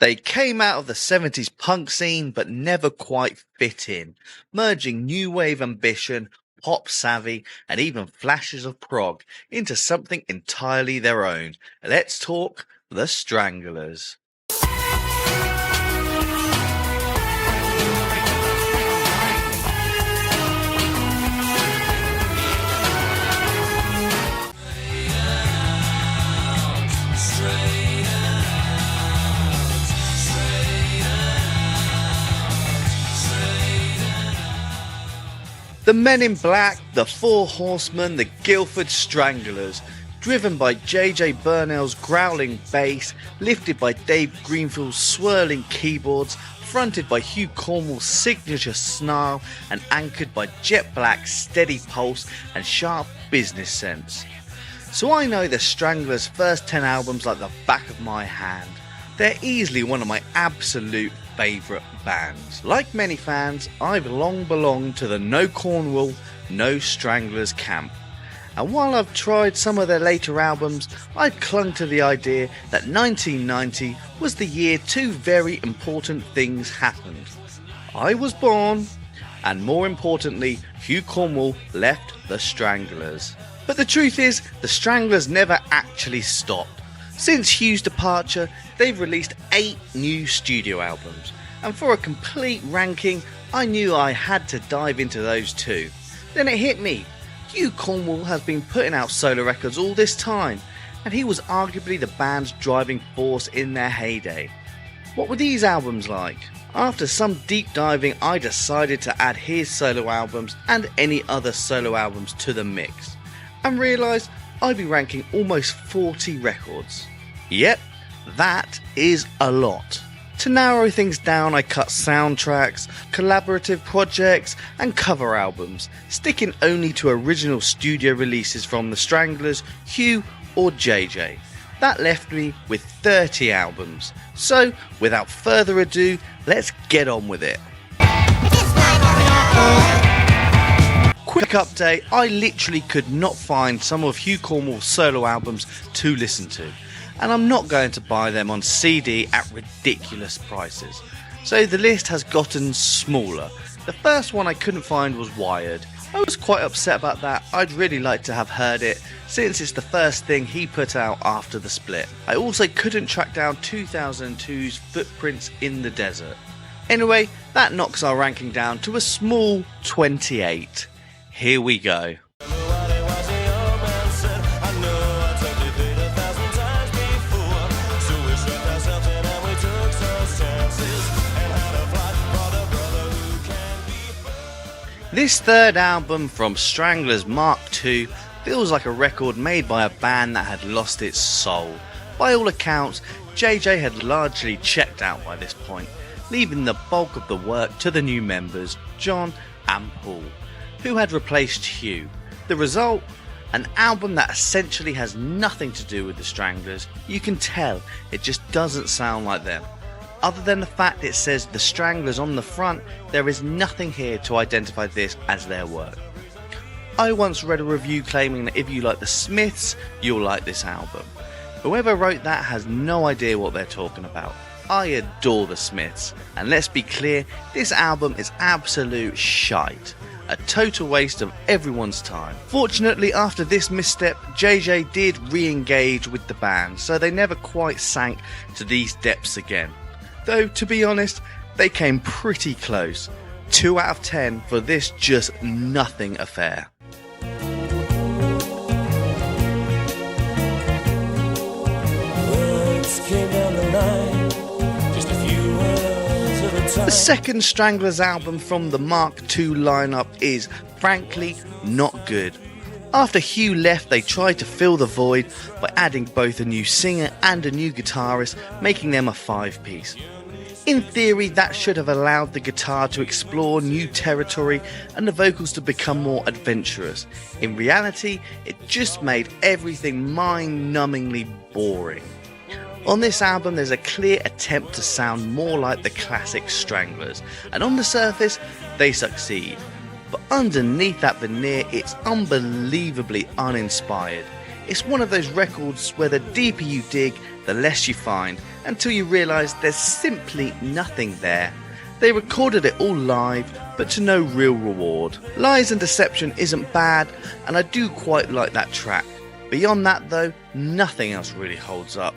They came out of the 70s punk scene but never quite fit in, merging new wave ambition, pop savvy, and even flashes of prog into something entirely their own. Let's talk the Stranglers. The Men in Black, the Four Horsemen, the Guildford Stranglers, driven by J.J. Bernell's growling bass, lifted by Dave Greenfield's swirling keyboards, fronted by Hugh Cornwell's signature snarl, and anchored by Jet Black's steady pulse and sharp business sense. So I know the Stranglers' first 10 albums like the back of my hand. They're easily one of my absolute favourite bands. Like many fans, I've long belonged to the no Cornwell, no Stranglers camp. And while I've tried some of their later albums, I've clung to the idea that 1990 was the year two very important things happened. I was born, and more importantly, Hugh Cornwell left the Stranglers. But the truth is, the Stranglers never actually stopped. Since Hugh's departure, they've released 8 new studio albums, and for a complete ranking, I knew I had to dive into those too. Then it hit me. Hugh Cornwell has been putting out solo records all this time, and he was arguably the band's driving force in their heyday. What were these albums like? After some deep diving, I decided to add his solo albums and any other solo albums to the mix, and realised I'd be ranking almost 40 records. Yep, that is a lot. To narrow things down, I cut soundtracks, collaborative projects, and cover albums, sticking only to original studio releases from the Stranglers, Hugh, or JJ. That left me with 30 albums. So, without further ado, let's get on with it. Quick update, I literally could not find some of Hugh Cornwell's solo albums to listen to, and I'm not going to buy them on CD at ridiculous prices, so the list has gotten smaller. The first one I couldn't find was Wired. I was quite upset about that. I'd really like to have heard it, since it's the first thing he put out after the split. I also couldn't track down 2002's Footprints in the Desert. Anyway, that knocks our ranking down to a small 28. Here we go. This third album from Stranglers Mark II feels like a record made by a band that had lost its soul. By all accounts, JJ had largely checked out by this point, leaving the bulk of the work to the new members, John and Paul, who had replaced Hugh. The result? An album that essentially has nothing to do with the Stranglers. You can tell it just doesn't sound like them. Other than the fact it says the Stranglers on the front, there is nothing here to identify this as their work. I once read a review claiming that if you like the Smiths, you'll like this album. Whoever wrote that has no idea what they're talking about. I adore the Smiths, and let's be clear, this album is absolute shite. A total waste of everyone's time. Fortunately, after this misstep, JJ did re-engage with the band, so they never quite sank to these depths again. Though, to be honest, they came pretty close. 2 out of 10 for this just nothing affair. The second Stranglers album from the Mark II lineup is, frankly, not good. After Hugh left, they tried to fill the void by adding both a new singer and a new guitarist, making them a 5-piece. In theory, that should have allowed the guitar to explore new territory and the vocals to become more adventurous. In reality, it just made everything mind-numbingly boring. On this album, there's a clear attempt to sound more like the classic Stranglers, and on the surface, they succeed. But underneath that veneer, it's unbelievably uninspired. It's one of those records where the deeper you dig, the less you find, until you realise there's simply nothing there. They recorded it all live, but to no real reward. Lies and Deception isn't bad, and I do quite like that track. Beyond that though, nothing else really holds up.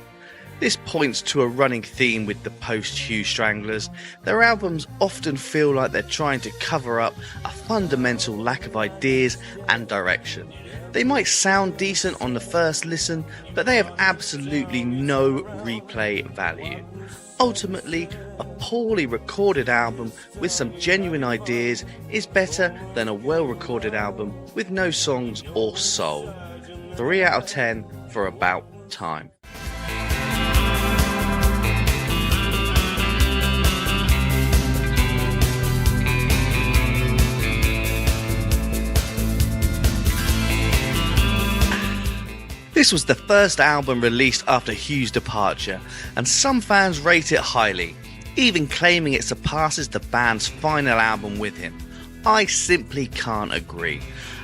This points to a running theme with the post-Hugh Stranglers. Their albums often feel like they're trying to cover up a fundamental lack of ideas and direction. They might sound decent on the first listen, but they have absolutely no replay value. Ultimately, a poorly recorded album with some genuine ideas is better than a well-recorded album with no songs or soul. 3 out of 10 for About Time. This was the first album released after Hugh's departure, and some fans rate it highly, even claiming it surpasses the band's final album with him. I simply can't agree.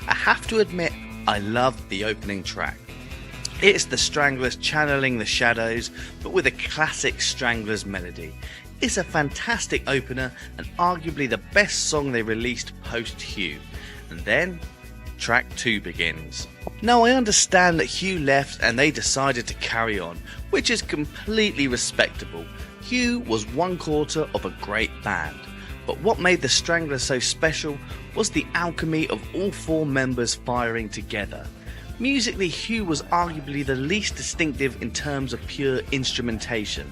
I have to admit, I loved the opening track. It's the Stranglers channeling the shadows, but with a classic Stranglers melody. It's a fantastic opener and arguably the best song they released post-Hugh. And then track 2 begins. Now I understand that Hugh left and they decided to carry on, which is completely respectable. Hugh was 1/4 of a great band, but what made the Stranglers so special was the alchemy of all 4 members firing together. Musically, Hugh was arguably the least distinctive in terms of pure instrumentation.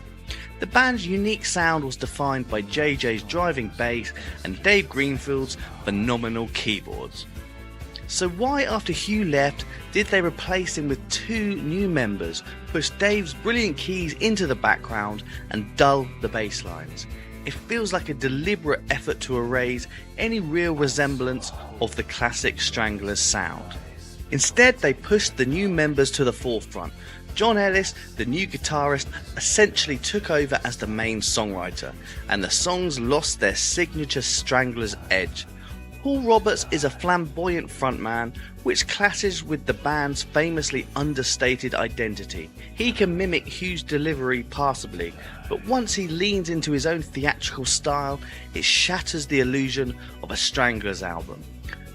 The band's unique sound was defined by JJ's driving bass and Dave Greenfield's phenomenal keyboards. So why, after Hugh left, did they replace him with 2 new members, push Dave's brilliant keys into the background and dull the bass lines? It feels like a deliberate effort to erase any real resemblance of the classic Stranglers sound. Instead, they pushed the new members to the forefront. John Ellis, the new guitarist, essentially took over as the main songwriter, and the songs lost their signature Stranglers edge. Paul Roberts is a flamboyant frontman, which clashes with the band's famously understated identity. He can mimic Hugh's delivery passably, but once he leans into his own theatrical style, it shatters the illusion of a Stranglers album.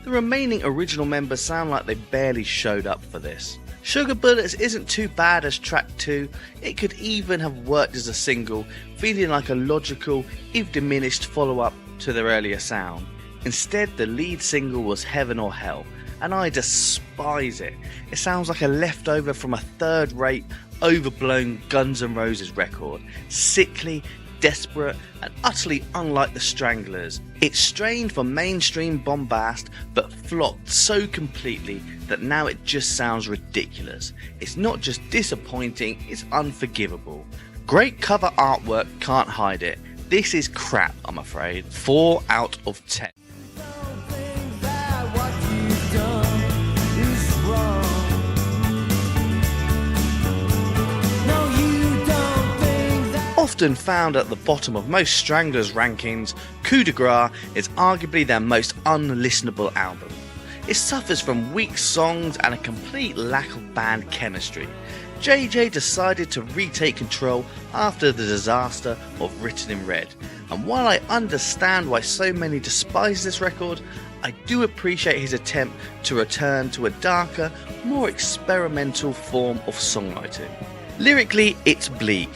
The remaining original members sound like they barely showed up for this. Sugar Bullets isn't too bad as track 2, it could even have worked as a single, feeling like a logical, if diminished follow-up to their earlier sound. Instead, the lead single was Heaven or Hell, and I despise it. It sounds like a leftover from a third-rate, overblown Guns N' Roses record. Sickly, desperate, and utterly unlike the Stranglers. It strained for mainstream bombast, but flopped so completely that now it just sounds ridiculous. It's not just disappointing, it's unforgivable. Great cover artwork, can't hide it. This is crap, I'm afraid. 4 out of 10. Often found at the bottom of most Stranglers rankings, Coup de Grace is arguably their most unlistenable album. It suffers from weak songs and a complete lack of band chemistry. JJ decided to retake control after the disaster of Written in Red, and while I understand why so many despise this record, I do appreciate his attempt to return to a darker, more experimental form of songwriting. Lyrically, it's bleak.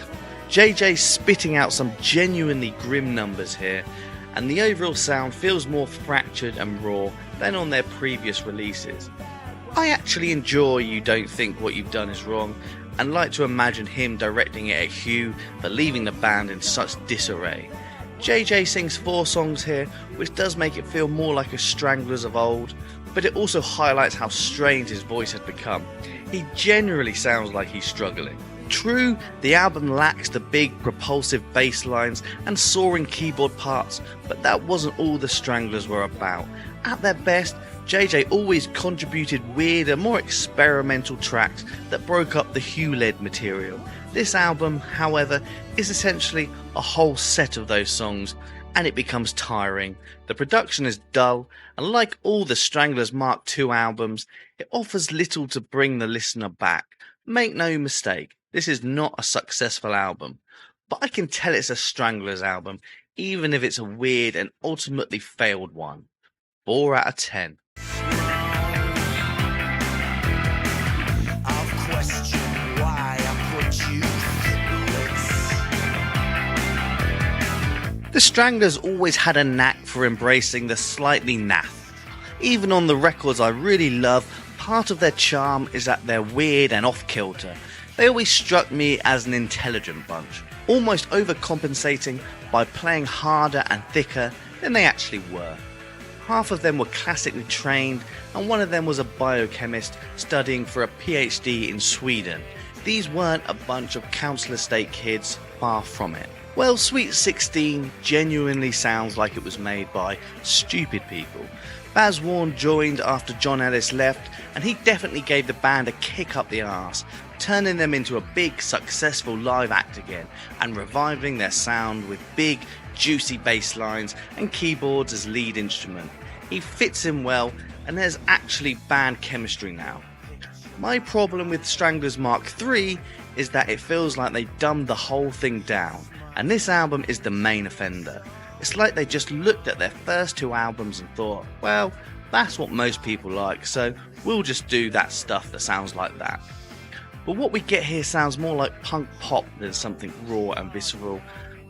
JJ's spitting out some genuinely grim numbers here, and the overall sound feels more fractured and raw than on their previous releases. I actually enjoy You Don't Think What You've Done Is Wrong, and like to imagine him directing it at Hugh for leaving the band in such disarray. JJ sings 4 songs here, which does make it feel more like a Stranglers of old, but it also highlights how strange his voice had become. He generally sounds like he's struggling. True, the album lacks the big propulsive bass lines and soaring keyboard parts, but that wasn't all the Stranglers were about. At their best, JJ always contributed weirder, more experimental tracks that broke up the Hugh-led material. This album, however, is essentially a whole set of those songs, and it becomes tiring. The production is dull, and like all the Stranglers Mark II albums, it offers little to bring the listener back. Make no mistake, this is not a successful album, but I can tell it's a Stranglers album, even if it's a weird and ultimately failed one. 4 out of 10. The Stranglers always had a knack for embracing the slightly naff. Even on the records I really love, part of their charm is that they're weird and off-kilter. They always struck me as an intelligent bunch, almost overcompensating by playing harder and thicker than they actually were. Half of them were classically trained, and one of them was a biochemist studying for a PhD in Sweden. These weren't a bunch of council estate kids, far from it. Well, Sweet 16 genuinely sounds like it was made by stupid people. Baz Warne joined after John Ellis left, and he definitely gave the band a kick up the arse, turning them into a big, successful live act again, and reviving their sound with big, juicy bass lines and keyboards as lead instrument. He fits in well, and there's actually band chemistry now. My problem with Stranglers Mark III is that it feels like they dumbed the whole thing down, and this album is the main offender. It's like they just looked at their first 2 albums and thought, well, that's what most people like, so we'll just do that stuff that sounds like that. But what we get here sounds more like punk pop than something raw and visceral.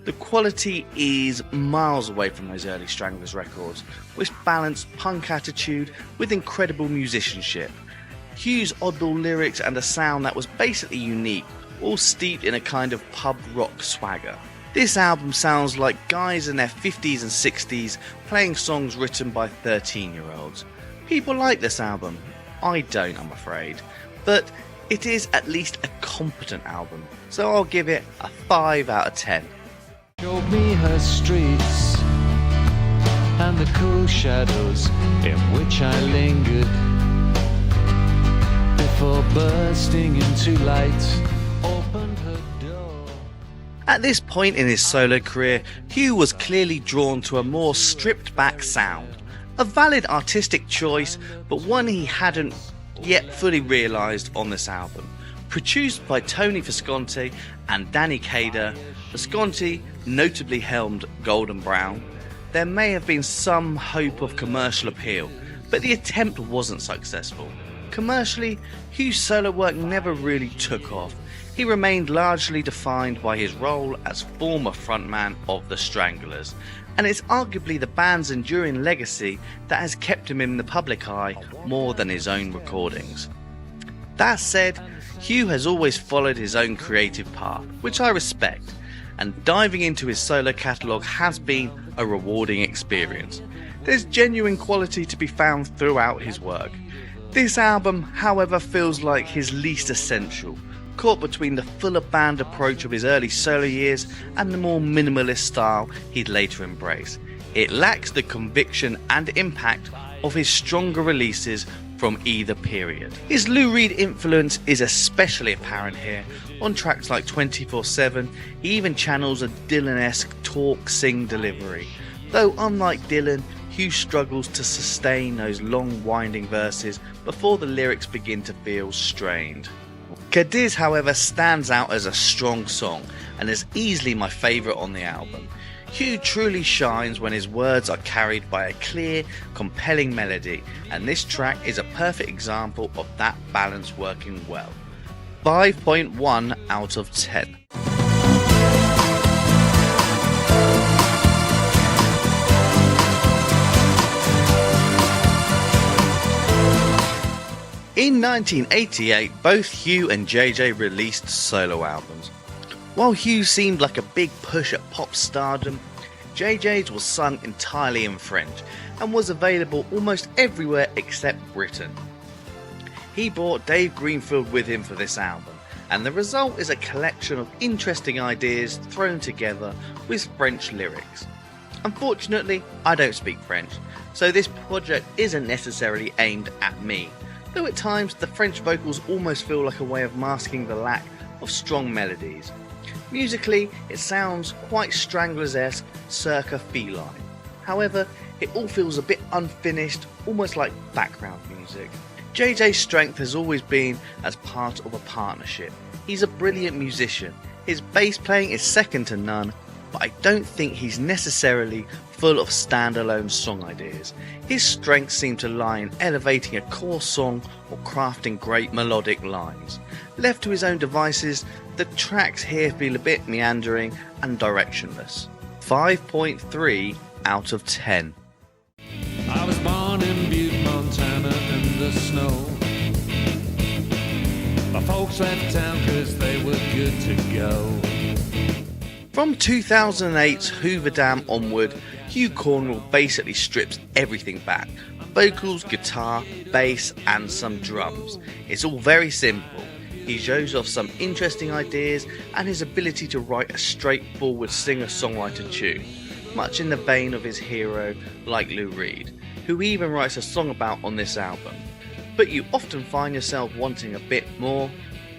The quality is miles away from those early Stranglers records, which balanced punk attitude with incredible musicianship. Hugh's oddball lyrics and a sound that was basically unique, all steeped in a kind of pub rock swagger. This album sounds like guys in their 50s and 60s playing songs written by 13-year-olds. People like this album. I don't, I'm afraid. But it is at least a competent album, so I'll give it a 5 out of 10. Showed me her streets and the cool shadows in which I lingered before bursting into light, opened her door. At this point in his solo career, Hugh was clearly drawn to a more stripped back sound. A valid artistic choice, but one he hadn't yet fully realised on this album. Produced by Tony Visconti and Danny Kader, Visconti notably helmed Golden Brown. There may have been some hope of commercial appeal, but the attempt wasn't successful. Commercially, Hugh's solo work never really took off. He remained largely defined by his role as former frontman of the Stranglers, and it's arguably the band's enduring legacy that has kept him in the public eye more than his own recordings. That said, Hugh has always followed his own creative path, which I respect, and diving into his solo catalogue has been a rewarding experience. There's genuine quality to be found throughout his work. This album, however, feels like his least essential, caught between the fuller band approach of his early solo years and the more minimalist style he'd later embrace. It lacks the conviction and impact of his stronger releases from either period. His Lou Reed influence is especially apparent here. On tracks like 24/7, he even channels a Dylan-esque talk-sing delivery. Though unlike Dylan, Hugh struggles to sustain those long winding verses before the lyrics begin to feel strained. Cadiz, however, stands out as a strong song and is easily my favourite on the album. Hugh truly shines when his words are carried by a clear, compelling melody, and this track is a perfect example of that balance working well. 5.1 out of 10. In 1988, both Hugh and JJ released solo albums. While Hugh seemed like a big push at pop stardom, JJ's was sung entirely in French and was available almost everywhere except Britain. He brought Dave Greenfield with him for this album, and the result is a collection of interesting ideas thrown together with French lyrics. Unfortunately, I don't speak French, so this project isn't necessarily aimed at me, though at times the French vocals almost feel like a way of masking the lack of strong melodies. Musically, it sounds quite Stranglers-esque, circa Feline. However, it all feels a bit unfinished, almost like background music. JJ's strength has always been as part of a partnership. He's a brilliant musician. His bass playing is second to none, but I don't think he's necessarily full of standalone song ideas. His strengths seem to lie in elevating a core song or crafting great melodic lines. Left to his own devices, the tracks here feel a bit meandering and directionless. 5.3 out of 10. I was born in Butte, Montana in the snow. My folks left town cause they were good to go. From 2008's Hoover Dam onward, Hugh Cornwell basically strips everything back. Vocals, guitar, bass and some drums. It's all very simple. He shows off some interesting ideas and his ability to write a straightforward singer-songwriter tune, much in the vein of his hero like Lou Reed, who he even writes a song about on this album. But you often find yourself wanting a bit more.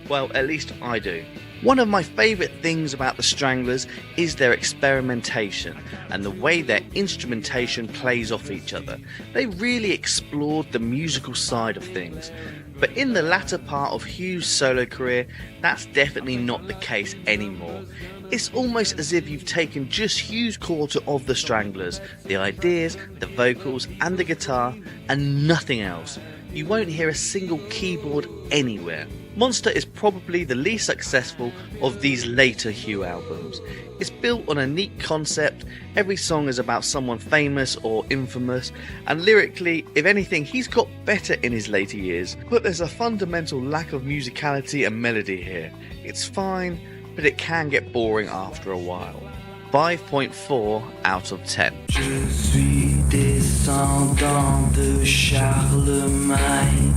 Well, at least I do. One of my favourite things about the Stranglers is their experimentation and the way their instrumentation plays off each other. They really explored the musical side of things. But in the latter part of Hugh's solo career, that's definitely not the case anymore. It's almost as if you've taken just Hugh's quarter of the Stranglers, the ideas, the vocals and the guitar, and nothing else. You won't hear a single keyboard anywhere. Monster is probably the least successful of these later Hugh albums. It's built on a neat concept, every song is about someone famous or infamous, and lyrically, if anything, he's got better in his later years, but there's a fundamental lack of musicality and melody here. It's fine, but it can get boring after a while. 5.4 out of 10. Je suis descendant de Charlemagne.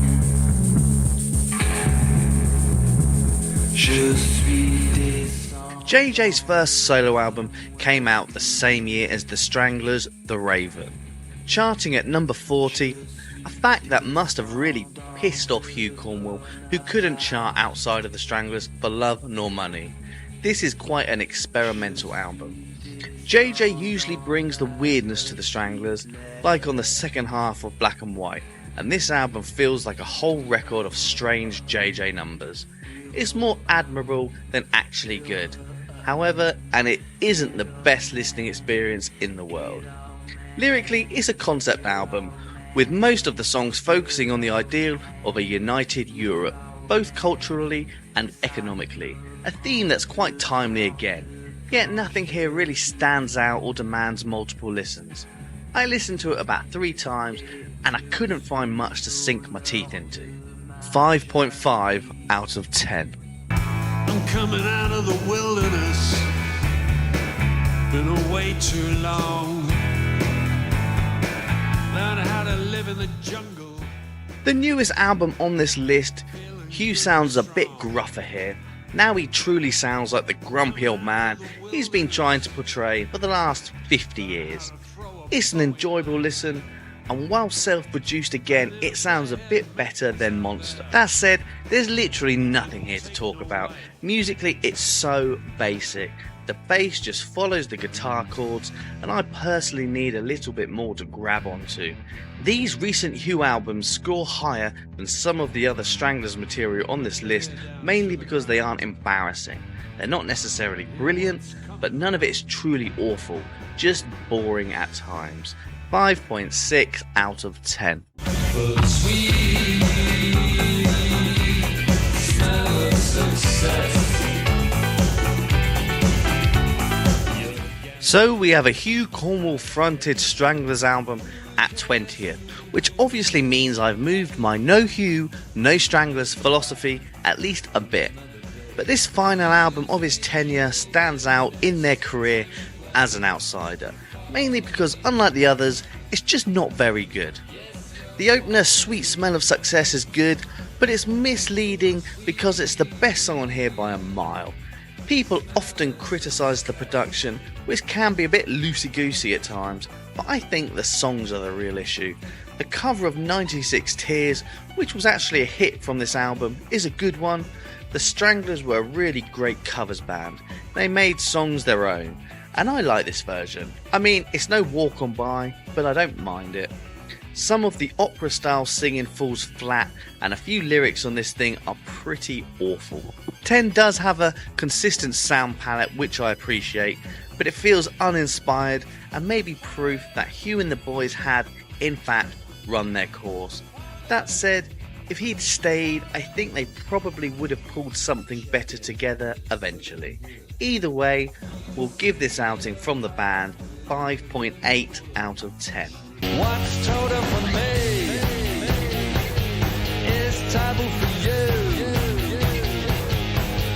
Je suis descendant. JJ's first solo album came out the same year as the Stranglers' The Raven, charting at number 40, a fact that must have really pissed off Hugh Cornwell, who couldn't chart outside of the Stranglers for love nor money. This is quite an experimental album. JJ usually brings the weirdness to the Stranglers, like on the second half of Black and White, and this album feels like a whole record of strange JJ numbers. It's more admirable than actually good, however, and it isn't the best listening experience in the world. Lyrically, it's a concept album, with most of the songs focusing on the ideal of a united Europe, both culturally and economically, a theme that's quite timely again, yet nothing here really stands out or demands multiple listens. I listened to it about 3 times and I couldn't find much to sink my teeth into. 5.5 out of 10. I'm coming out of the wilderness. Been away too long. Learn how to live in the jungle. The newest album on this list, Hugh sounds a bit gruffer here. Now he truly sounds like the grumpy old man he's been trying to portray for the last 50 years. It's an enjoyable listen, and while self-produced again, it sounds a bit better than Monster. That said, there's literally nothing here to talk about. Musically, it's so basic. The bass just follows the guitar chords, and I personally need a little bit more to grab onto. These recent Hugh albums score higher than some of the other Stranglers material on this list, mainly because they aren't embarrassing. They're not necessarily brilliant, but none of it is truly awful, just boring at times. 5.6 out of 10. So we have a Hugh Cornwell fronted Stranglers album at 20th, which obviously means I've moved my no Hugh, no Stranglers philosophy at least a bit. But this final album of his tenure stands out in their career as an outsider, mainly because unlike the others, it's just not very good. The opener Sweet Smell of Success is good, but it's misleading because it's the best song on here by a mile. People often criticise the production, which can be a bit loosey-goosey at times, but I think the songs are the real issue. The cover of 96 Tears, which was actually a hit from this album, is a good one, The Stranglers were a really great covers band. They made songs their own, and I like this version. I mean, it's no walk on by, but I don't mind it. Some of the opera style singing falls flat, and a few lyrics on this thing are pretty awful. 10 does have a consistent sound palette which I appreciate, but it feels uninspired and maybe proof that Hugh and the boys had, in fact, run their course. That said, if he'd stayed, I think they probably would have pulled something better together eventually. Either way, we'll give this outing from the band 5.8 out of 10. What's totem for me is taboo for you.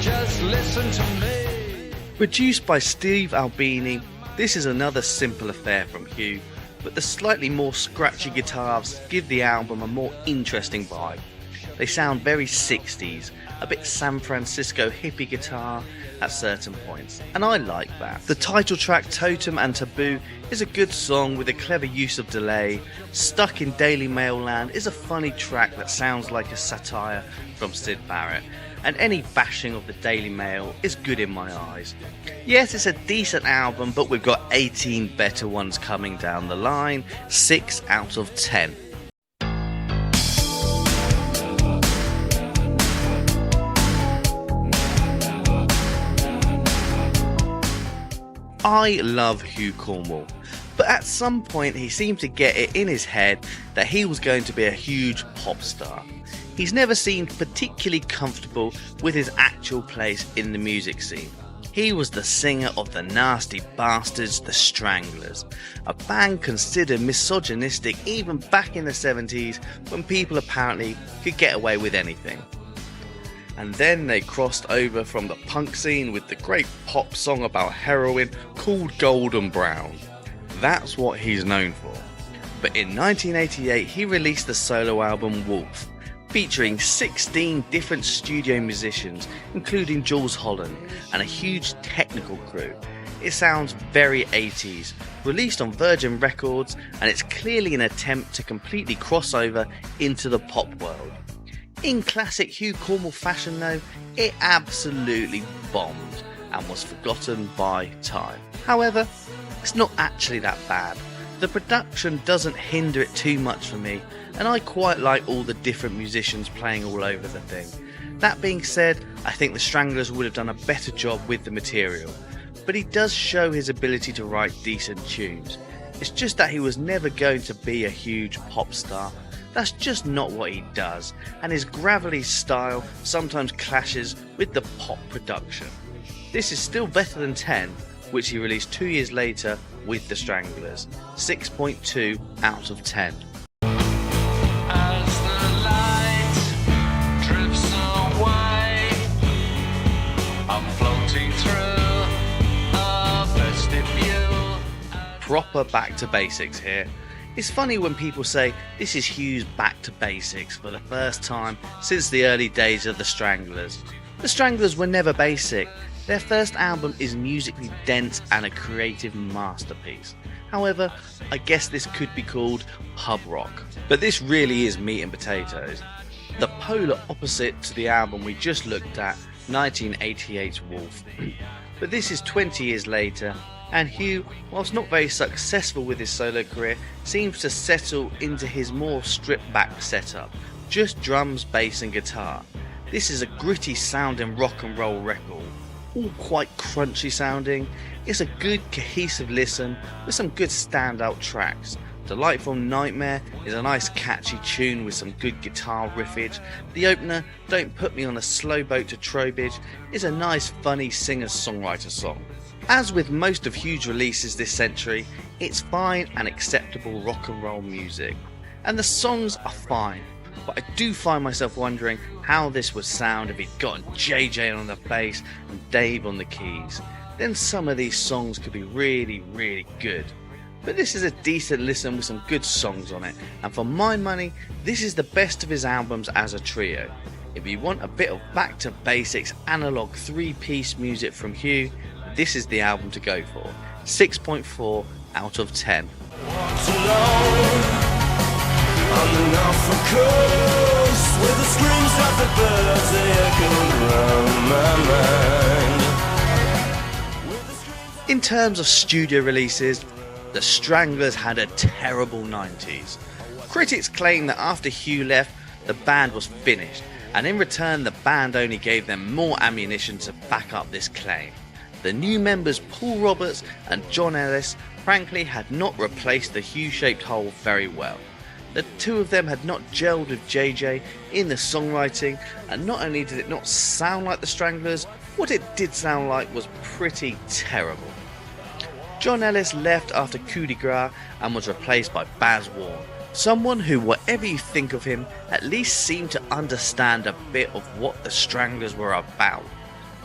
Just listen to me. Produced by Steve Albini, this is another simple affair from Hugh, but the slightly more scratchy guitars give the album a more interesting vibe. They sound very 60s, a bit San Francisco hippie guitar at certain points, and I like that. The title track Totem and Taboo is a good song with a clever use of delay. Stuck in Daily Mail Land is a funny track that sounds like a satire from Syd Barrett, and any bashing of the Daily Mail is good in my eyes. Yes, it's a decent album, but we've got 18 better ones coming down the line. 6 out of 10. I love Hugh Cornwell, but at some point he seemed to get it in his head that he was going to be a huge pop star. He's never seemed particularly comfortable with his actual place in the music scene. He was the singer of the nasty bastards, the Stranglers, a band considered misogynistic even back in the 70s when people apparently could get away with anything. And then they crossed over from the punk scene with the great pop song about heroin called Golden Brown. That's what he's known for. But in 1988 he released the solo album Wolf, featuring 16 different studio musicians, including Jules Holland, and a huge technical crew. It sounds very 80s, released on Virgin Records, and it's clearly an attempt to completely cross over into the pop world. In classic Hugh Cornwell fashion though, it absolutely bombed and was forgotten by time. However, it's not actually that bad. The production doesn't hinder it too much for me, and I quite like all the different musicians playing all over the thing. That being said, I think the Stranglers would have done a better job with the material, but he does show his ability to write decent tunes. It's just that he was never going to be a huge pop star. That's just not what he does, and his gravelly style sometimes clashes with the pop production. This is still better than 10, which he released 2 years later with the Stranglers. 6.2 out of 10. As the light drifts away, I'm floating through a vestibule. Proper back to basics here. It's funny when people say this is Hugh's back to basics for the first time since the early days of the Stranglers. The Stranglers were never basic. Their first album is musically dense and a creative masterpiece. However, I guess this could be called pub rock. But this really is meat and potatoes. The polar opposite to the album we just looked at, 1988's Wolf. But this is 20 years later, and Hugh, whilst not very successful with his solo career, seems to settle into his more stripped back setup, just drums, bass and guitar. This is a gritty sounding rock and roll record, all quite crunchy sounding. It's a good cohesive listen with some good standout tracks. Delightful Nightmare is a nice catchy tune with some good guitar riffage. The opener, Don't Put Me on a Slow Boat to Trowbridge, is a nice funny singer-songwriter song. As with most of Hugh's releases this century, it's fine and acceptable rock and roll music. And the songs are fine, but I do find myself wondering how this would sound if he'd gotten JJ on the bass and Dave on the keys. Then some of these songs could be really, really good. But this is a decent listen with some good songs on it, and for my money, this is the best of his albums as a trio. If you want a bit of back to basics analog 3-piece music from Hugh, this is the album to go for. 6.4 out of 10. Walked alone on the Norfolk Coast. with the screams of the birds, they echoed round my mind. In terms of studio releases, the Stranglers had a terrible 90s. Critics claim that after Hugh left, the band was finished, and in return the band only gave them more ammunition to back up this claim. The new members Paul Roberts and John Ellis frankly had not replaced the Hugh-shaped hole very well. The two of them had not gelled with JJ in the songwriting, and not only did it not sound like the Stranglers, what it did sound like was pretty terrible. John Ellis left after Coup de Grace and was replaced by Baz Warren, someone who, whatever you think of him, at least seemed to understand a bit of what the Stranglers were about.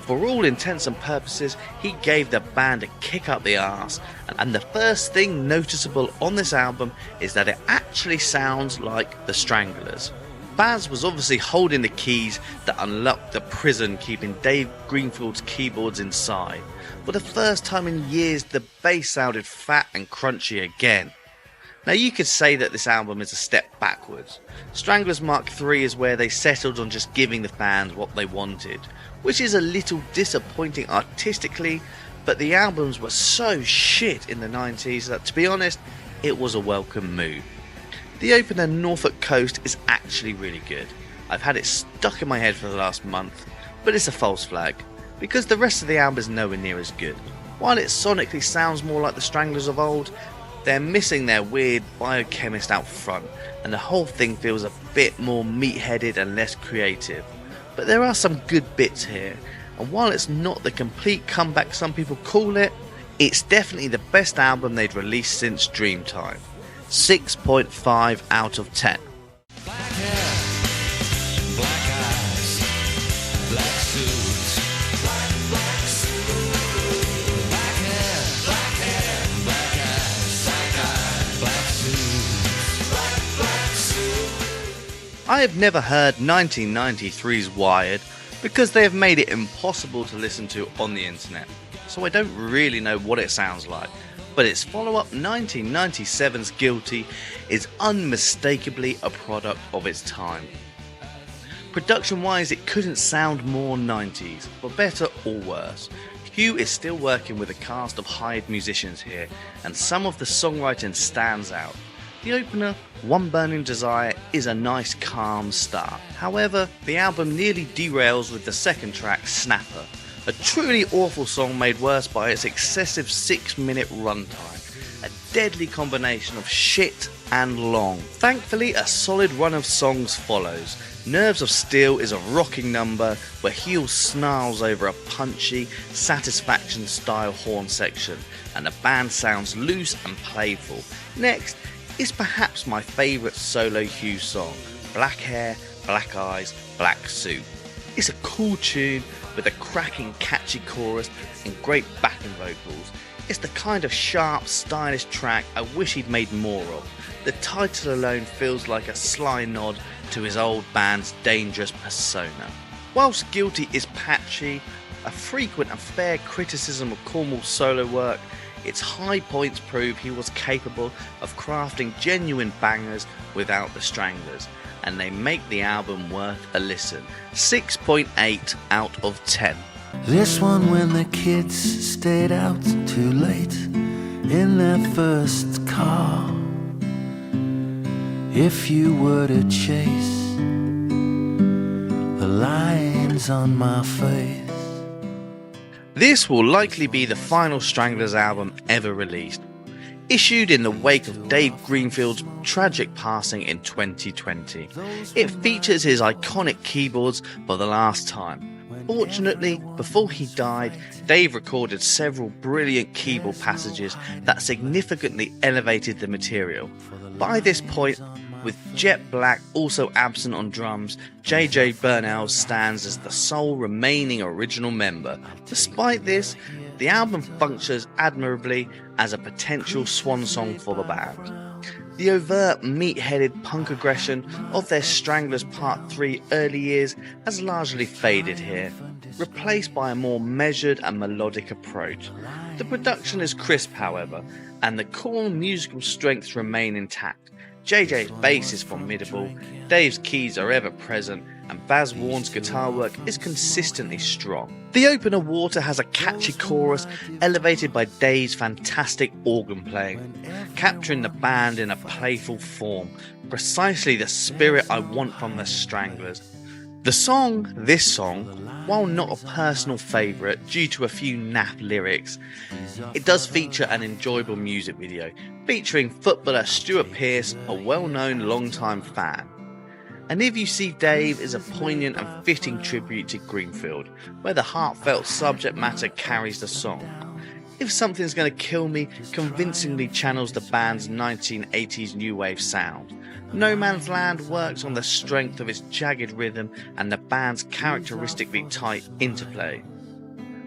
For all intents and purposes, he gave the band a kick up the arse, and the first thing noticeable on this album is that it actually sounds like the Stranglers. Baz was obviously holding the keys that unlocked the prison, keeping Dave Greenfield's keyboards inside. For the first time in years, the bass sounded fat and crunchy again. Now you could say that this album is a step backwards. Stranglers Mark III is where they settled on just giving the fans what they wanted, which is a little disappointing artistically, but the albums were so shit in the 90s that, to be honest, it was a welcome move. The opener Norfolk Coast is actually really good. I've had it stuck in my head for the last month, but it's a false flag, because the rest of the album is nowhere near as good. While it sonically sounds more like the Stranglers of old, they're missing their weird biochemist out front, and the whole thing feels a bit more meat-headed and less creative. But there are some good bits here, and while it's not the complete comeback some people call it, it's definitely the best album they'd released since Dreamtime. 6.5 out of 10. Black hair, black eyes, black suits, black suit. Black hair, black eyes, black suit. I have never heard 1993's Wired because they have made it impossible to listen to on the internet, so I don't really know what it sounds like. But its follow-up 1997's Guilty is unmistakably a product of its time. Production-wise, it couldn't sound more 90s, for better or worse. Hugh is still working with a cast of hired musicians here, and some of the songwriting stands out. The opener, One Burning Desire, is a nice calm start. However, the album nearly derails with the second track, Snapper, a truly awful song made worse by its excessive 6-minute runtime, a deadly combination of shit and long. Thankfully, a solid run of songs follows. Nerves of Steel is a rocking number where Hugh snarls over a punchy, Satisfaction-style horn section, and the band sounds loose and playful. Next is perhaps my favourite solo Hugh song, Black Hair, Black Eyes, Black Suit. It's a cool tune with a cracking catchy chorus and great backing vocals. It's the kind of sharp, stylish track I wish he'd made more of. The title alone feels like a sly nod to his old band's dangerous persona. Whilst Guilty is patchy, a frequent and fair criticism of Cornwell's solo work, its high points prove he was capable of crafting genuine bangers without the Stranglers, and they make the album worth a listen. 6.8 out of 10. This one when the kids stayed out too late in their first car. If you were to chase the lines on my face. This will likely be the final Stranglers album ever released, issued in the wake of Dave Greenfield's tragic passing in 2020. It features his iconic keyboards for the last time. Fortunately, before he died, Dave recorded several brilliant keyboard passages that significantly elevated the material. By this point, with Jet Black also absent on drums, JJ Bernell stands as the sole remaining original member. Despite this, the album functions admirably as a potential swan song for the band. The overt, meat-headed punk aggression of their Stranglers Part 3 early years has largely faded here, replaced by a more measured and melodic approach. The production is crisp, however, and the core musical strengths remain intact. JJ's bass is formidable, Dave's keys are ever present, and Baz Warren's guitar work is consistently strong. The opener Water has a catchy chorus elevated by Dave's fantastic organ playing, capturing the band in a playful form, precisely the spirit I want from the Stranglers. This song, while not a personal favourite due to a few naff lyrics, it does feature an enjoyable music video featuring footballer Stuart Pearce, a well-known long-time fan. And If You See Dave is a poignant and fitting tribute to Greenfield, where the heartfelt subject matter carries the song. If Something's Gonna Kill Me convincingly channels the band's 1980s new wave sound. No Man's Land works on the strength of its jagged rhythm and the band's characteristically tight interplay.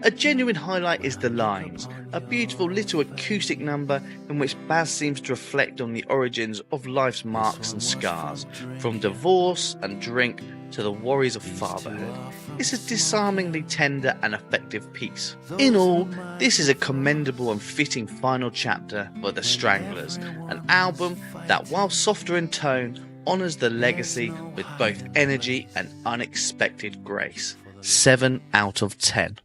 A genuine highlight is The Lines, a beautiful little acoustic number in which Baz seems to reflect on the origins of life's marks and scars, from divorce and drink to the worries of fatherhood. It's a disarmingly tender and effective piece. In all, this is a commendable and fitting final chapter for the Stranglers, an album that, while softer in tone, honours the legacy with both energy and unexpected grace. 7 out of 10.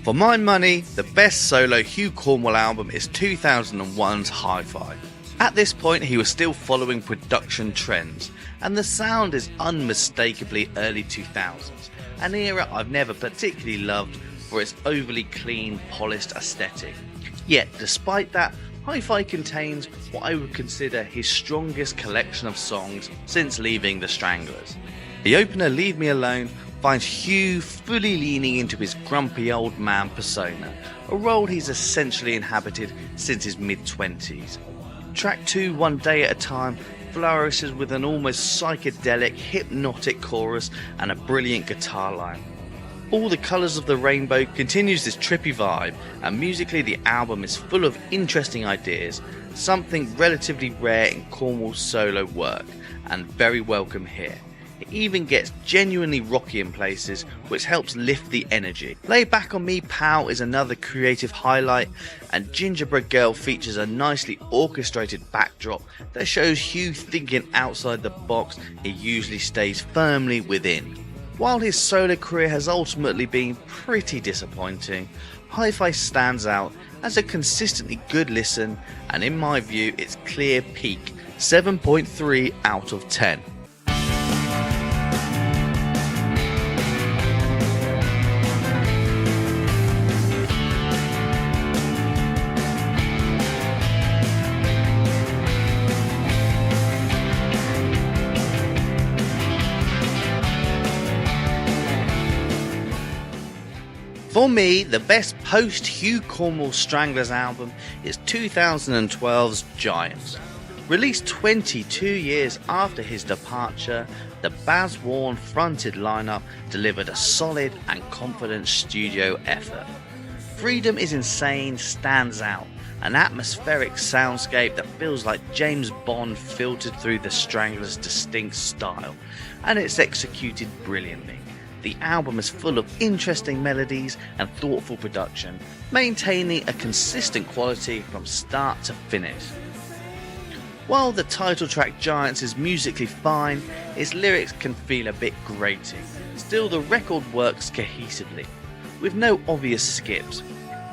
For my money, the best solo Hugh Cornwell album is 2001's Hi-Fi. At this point he was still following production trends, and the sound is unmistakably early 2000s, an era I've never particularly loved for its overly clean, polished aesthetic. Yet despite that, Hi-Fi contains what I would consider his strongest collection of songs since leaving the Stranglers. The opener Leave Me Alone finds Hugh fully leaning into his grumpy old man persona, a role he's essentially inhabited since his mid-20s. Track 2, One Day at a Time, flourishes with an almost psychedelic, hypnotic chorus and a brilliant guitar line. All the Colours of the Rainbow continues this trippy vibe, and musically the album is full of interesting ideas, something relatively rare in Cornwell's solo work, and very welcome here. It even gets genuinely rocky in places, which helps lift the energy. Lay Back on Me Pal is another creative highlight, and Gingerbread Girl features a nicely orchestrated backdrop that shows Hugh thinking outside the box he usually stays firmly within. While his solo career has ultimately been pretty disappointing, Hi-Fi stands out as a consistently good listen, and in my view its clear peak, 7.3 out of 10. For me, the best post-Hugh Cornwell Stranglers album is 2012's Giants. Released 22 years after his departure, the Baz Warren fronted lineup delivered a solid and confident studio effort. Freedom is Insane stands out, an atmospheric soundscape that feels like James Bond filtered through the Stranglers' distinct style, and it's executed brilliantly. The album is full of interesting melodies and thoughtful production, maintaining a consistent quality from start to finish. While the title track Giants is musically fine, its lyrics can feel a bit grating. Still, the record works cohesively, with no obvious skips.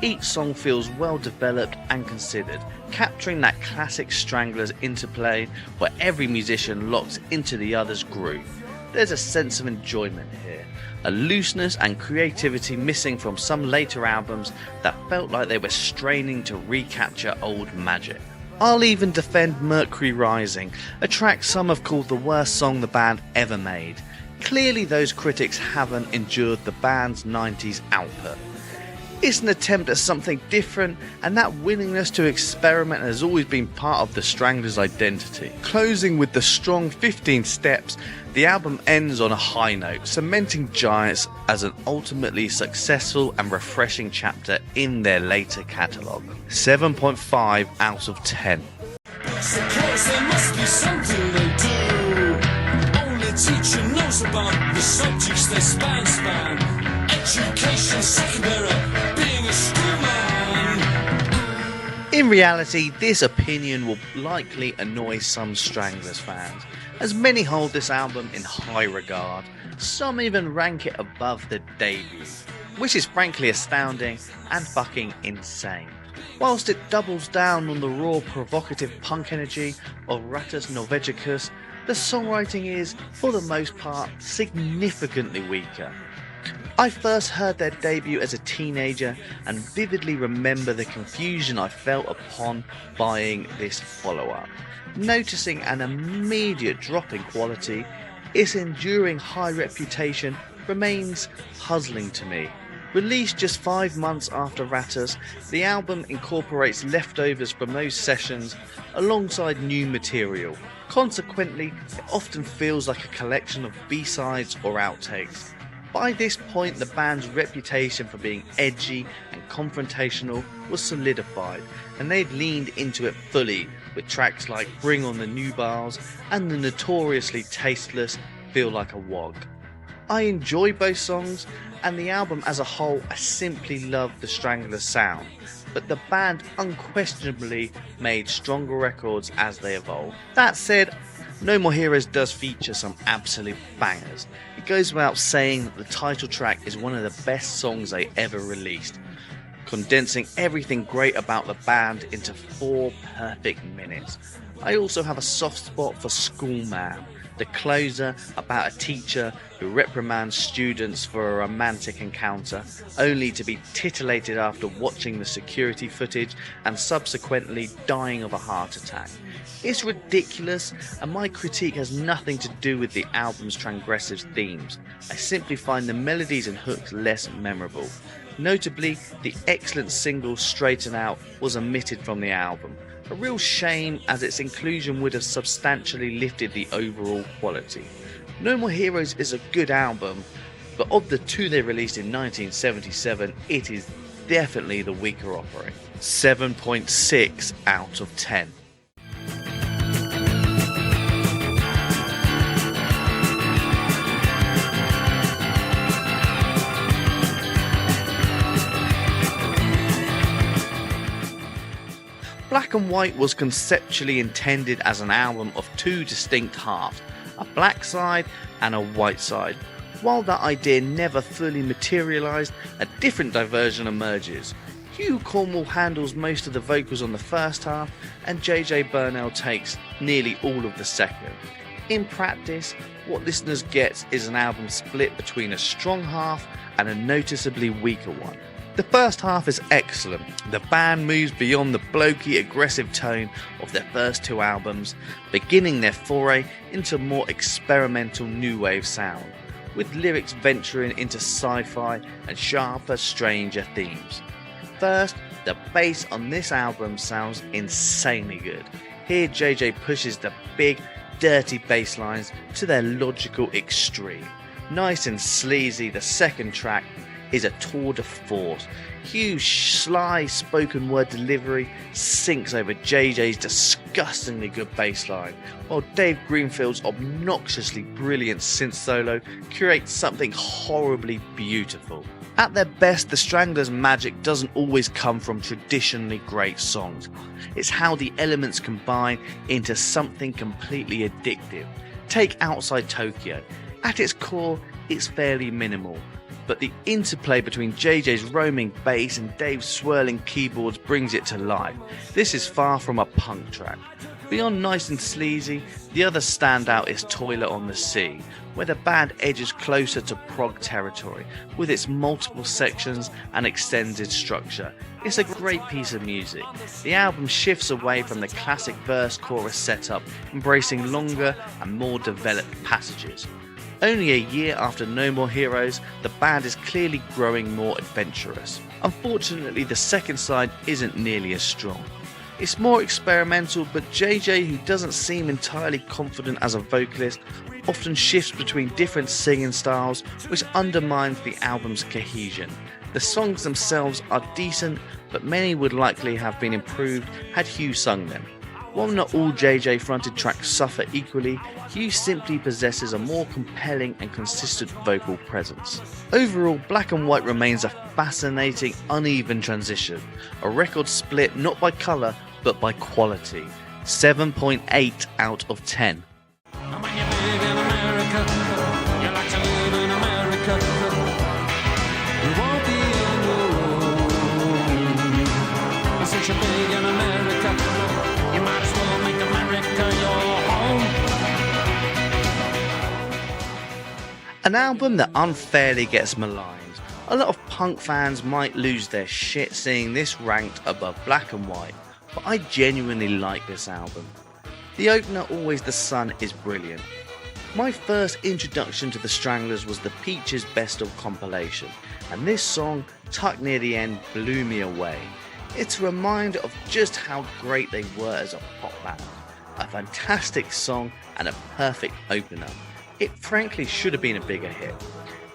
Each song feels well developed and considered, capturing that classic Stranglers interplay where every musician locks into the other's groove. There's a sense of enjoyment here, a looseness and creativity missing from some later albums that felt like they were straining to recapture old magic. I'll even defend Mercury Rising, a track some have called the worst song the band ever made. Clearly those critics haven't endured the band's 90s output. It's an attempt at something different, and that willingness to experiment has always been part of the Stranglers' identity. Closing with the strong 15 steps, the album ends on a high note, cementing Giants as an ultimately successful and refreshing chapter in their later catalogue. 7.5 out of 10. Suppose there must be something they do. Only above, the subjects they span. Education secondary, being a schoolman. In reality, this opinion will likely annoy some Stranglers fans, as many hold this album in high regard. Some even rank it above the debut, which is frankly astounding and fucking insane. Whilst it doubles down on the raw provocative punk energy of Rattus Norvegicus, the songwriting is, for the most part, significantly weaker. I first heard their debut as a teenager and vividly remember the confusion I felt upon buying this follow-up. Noticing an immediate drop in quality, its enduring high reputation remains puzzling to me. Released just 5 months after Rattus, the album incorporates leftovers from those sessions alongside new material. Consequently, it often feels like a collection of B-sides or outtakes. By this point, the band's reputation for being edgy and confrontational was solidified, and they'd leaned into it fully with tracks like Bring on the New Bars and the notoriously tasteless Feel Like a Wog. I enjoy both songs, and the album as a whole I simply love the Stranglers sound, but the band unquestionably made stronger records as they evolved. That said, No More Heroes does feature some absolute bangers. It goes without saying that the title track is one of the best songs they ever released, condensing everything great about the band into 4 perfect minutes. I also have a soft spot for Schoolman, the closer about a teacher who reprimands students for a romantic encounter, only to be titillated after watching the security footage and subsequently dying of a heart attack. It's ridiculous, and my critique has nothing to do with the album's transgressive themes. I simply find the melodies and hooks less memorable. Notably, the excellent single Straighten Out was omitted from the album. A real shame, as its inclusion would have substantially lifted the overall quality. No More Heroes is a good album, but of the 2 they released in 1977, it is definitely the weaker offering. 7.6 out of 10. Black and White was conceptually intended as an album of 2 distinct halves, a black side and a white side. While that idea never fully materialised, a different diversion emerges. Hugh Cornwell handles most of the vocals on the first half, and Bernell takes nearly all of the second. In practice, what listeners get is an album split between a strong half and a noticeably weaker one. The first half is excellent. The band moves beyond the blokey, aggressive tone of their first 2 albums, beginning their foray into more experimental new wave sound, with lyrics venturing into sci-fi and sharper, stranger themes. First, the bass on this album sounds insanely good. Here JJ pushes the big, dirty bass lines to their logical extreme. Nice and sleazy, the second track is a tour de force. Hugh's sly spoken word delivery sinks over JJ's disgustingly good bass line, while Dave Greenfield's obnoxiously brilliant synth solo creates something horribly beautiful. At their best, the Stranglers' magic doesn't always come from traditionally great songs. It's how the elements combine into something completely addictive. Take Outside Tokyo. At its core, it's fairly minimal, but the interplay between JJ's roaming bass and Dave's swirling keyboards brings it to life. This is far from a punk track. Beyond nice and sleazy, the other standout is Toilet on the Sea, where the band edges closer to prog territory, with its multiple sections and extended structure. It's a great piece of music. The album shifts away from the classic verse-chorus setup, embracing longer and more developed passages. Only a year after No More Heroes, the band is clearly growing more adventurous. Unfortunately, the second side isn't nearly as strong. It's more experimental, but JJ, who doesn't seem entirely confident as a vocalist, often shifts between different singing styles, which undermines the album's cohesion. The songs themselves are decent, but many would likely have been improved had Hugh sung them. While not all JJ fronted tracks suffer equally, Hugh simply possesses a more compelling and consistent vocal presence. Overall, Black and White remains a fascinating, uneven transition, a record split not by colour but by quality. 7.8 out of 10. And when you live in America, you like to live in America. You won't be on your own. And since you're big in America, you might as well make America your home. An album that unfairly gets maligned. A lot of punk fans might lose their shit seeing this ranked above Black and White, but I genuinely like this album. The opener, Always the Sun, is brilliant. My first introduction to the Stranglers was the Peaches Best of compilation, and this song, tucked near the end, blew me away. It's a reminder of just how great they were as a pop band. A fantastic song and a perfect opener. It frankly should have been a bigger hit.